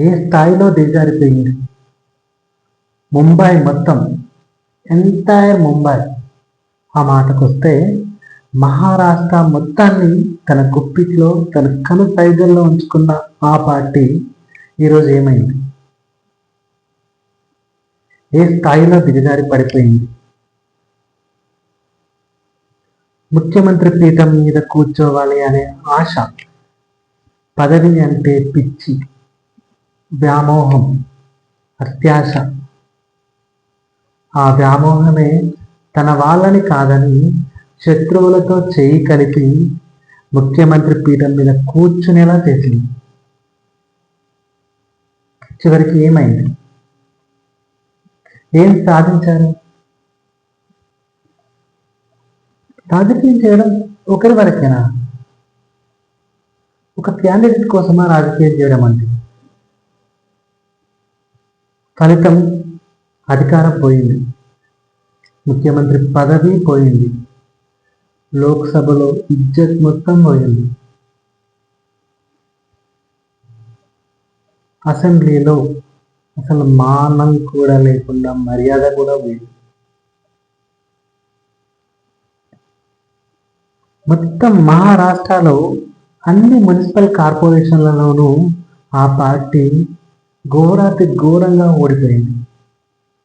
ఏ స్థాయిలో దిగజారిపోయింది. ముంబై మొత్తం, ఎంటైర్ ముంబై. ఆ మాటకొస్తే మహారాష్ట్ర మొత్తాన్ని తన గుప్పిట్లో, తన కను సైగల్లో ఉంచుకున్న ఆ పార్టీ ఈరోజు ఏమైంది? ఏ స్థాయిలో దిగజారి పడిపోయింది? ముఖ్యమంత్రి పీఠం మీద కూర్చోవాలి అనే ఆశ, పదవి అంటే పిచ్చి, వ్యామోహం, అత్యాశ. ఆ వ్యామోహమే తన వాళ్ళని కాదని శత్రువులతో చేయి కలిపి ముఖ్యమంత్రి పీఠం మీద కూర్చునేలా చేసింది. చివరికి ఏమైంది? ఏం సాధించారు? రాజకీయం చేయడం ఒకరి వరకేనా? ఒక క్యాండిడేట్ కోసమా రాజకీయం చేయడం అంటే? ఫలితం అధికారం పోయింది, ముఖ్యమంత్రి పదవి పోయింది, లోక్సభలో ఇజ్జత్ మొత్తం పోయింది, అసెంబ్లీలో అసలు మానం కూడా లేకుండా మర్యాద కూడా పోయింది. మొత్తం మహారాష్ట్రలో అన్ని మున్సిపల్ కార్పొరేషన్లలోనూ ఆ పార్టీ ఘోరాతి ఘోరంగా ఓడిపోయింది.